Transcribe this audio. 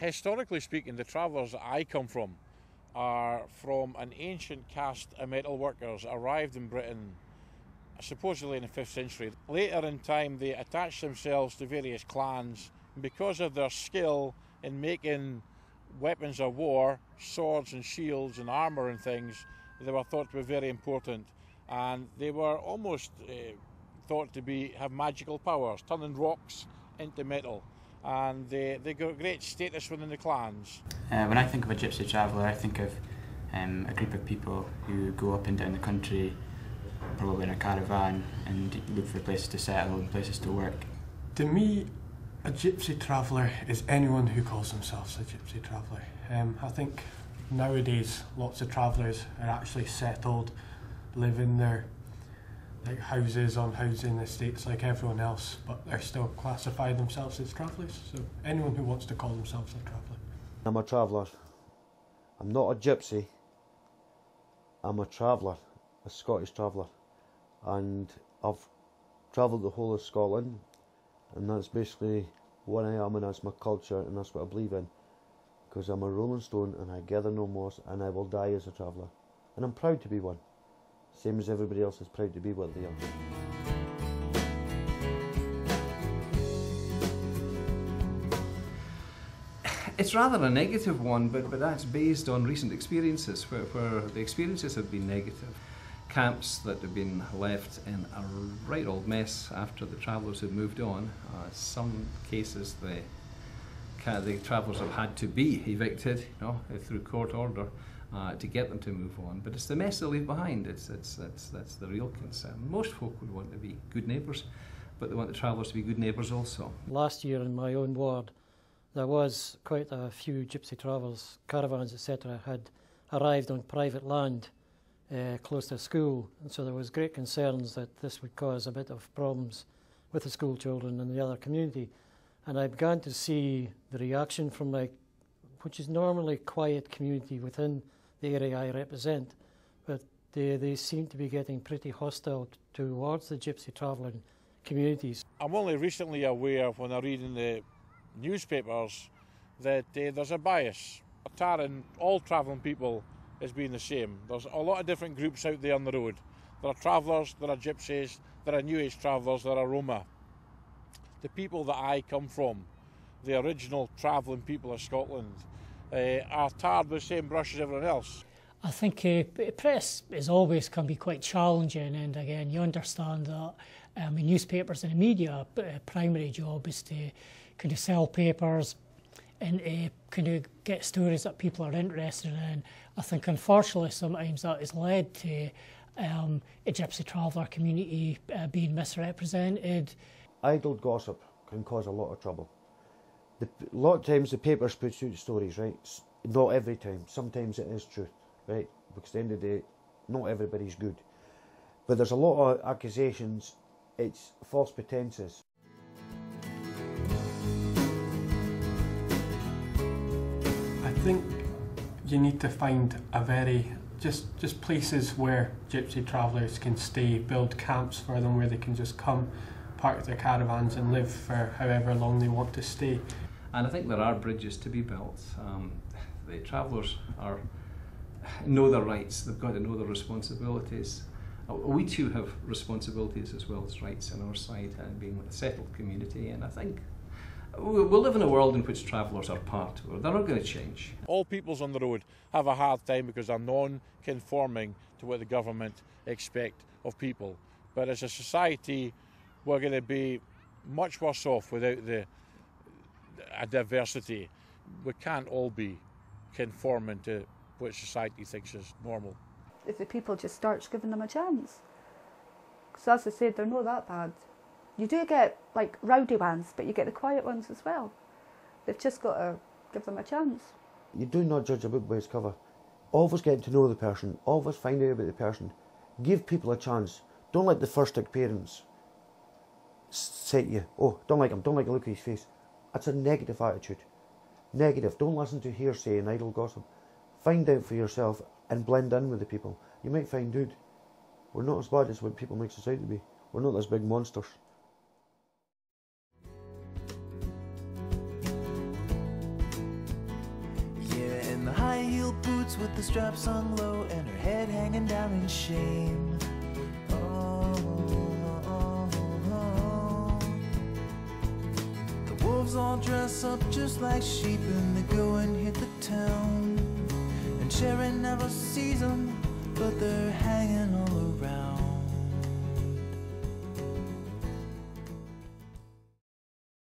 Historically speaking, the travellers that I come from are from an ancient caste of metal workers arrived in Britain supposedly in the 5th century. Later in time they attached themselves to various clans, and because of their skill in making weapons of war, swords and shields and armour and things, they were thought to be very important, and they were almost thought to have magical powers, turning rocks into metal, and they got great status within the clans. When I think of a gypsy traveller, I think of a group of people who go up and down the country, probably in a caravan, and look for places to settle and places to work. To me, a gypsy traveller is anyone who calls themselves a gypsy traveller. I think nowadays lots of travellers are actually settled, live in their houses on housing estates like everyone else, but they're still classifying themselves as travellers. So anyone who wants to call themselves a traveller. I'm a traveller. I'm not a gypsy. I'm a traveller, a Scottish traveller, and I've travelled the whole of Scotland, and that's basically what I am, and that's my culture, and that's what I believe in, because I'm a rolling stone and I gather no moss, and I will die as a traveller, and I'm proud to be one, same as everybody else is proud to be what they are. It's rather a negative one, but that's based on recent experiences where the experiences have been negative. Camps that have been left in a right old mess after the travellers had moved on. Some cases the travellers have had to be evicted, through court order to get them to move on. But it's the mess they leave behind. That's the real concern. Most folk would want to be good neighbours, but they want the travellers to be good neighbours also. Last year in my own ward, there was quite a few gypsy travels, caravans, etc. had arrived on private land close to a school, and so there was great concerns that this would cause a bit of problems with the school children and the other community. And I began to see the reaction from which is normally quiet community within the area I represent, but they seem to be getting pretty hostile towards the gypsy travelling communities. I'm only recently aware, when I read in the newspapers, that there's a bias, tarring all travelling people as being the same. There's a lot of different groups out there on the road. There are travellers, there are gypsies, there are New Age travellers, there are Roma. The people that I come from, the original travelling people of Scotland, are tarred with the same brush as everyone else. I think press can be quite challenging, and again you understand that newspapers and the media primary job is to kind of sell papers and kind of get stories that people are interested in. I think unfortunately sometimes that has led to a gypsy traveller community being misrepresented. Idle gossip can cause a lot of trouble. A lot of times the papers put out stories, right? Not every time. Sometimes it is truth, right? Because at the end of the day, not everybody's good. But there's a lot of accusations. It's false pretences. I think you need to find just places where gypsy travellers can stay, build camps for them where they can just come, park their caravans and live for however long they want to stay. And I think there are bridges to be built. The travellers know their rights, they've got to know their responsibilities. We too have responsibilities as well as rights on our side, being a settled community, and I think we'll live in a world in which travellers are part of it. They're not going to change. All peoples on the road have a hard time because they're non-conforming to what the government expect of people. But as a society, we're going to be much worse off without a diversity. We can't all be conforming to what society thinks is normal. If the people just start giving them a chance. Because as I said, they're not that bad. You do get rowdy ones, but you get the quiet ones as well. They've just got to give them a chance. You do not judge a book by its cover. Always get to know the person, always find out about the person. Give people a chance. Don't let the first appearance set you, oh, don't like him, don't like the look of his face. That's a negative attitude. Negative. Don't listen to hearsay and idle gossip. Find out for yourself and blend in with the people. You might find out we're not as bad as what people make us out to be. We're not those big monsters. heel boots with the straps hung low and her head hanging down in shame. The wolves all dress up just like sheep and they go and hit the town. And Sharon never sees them, but they're hanging on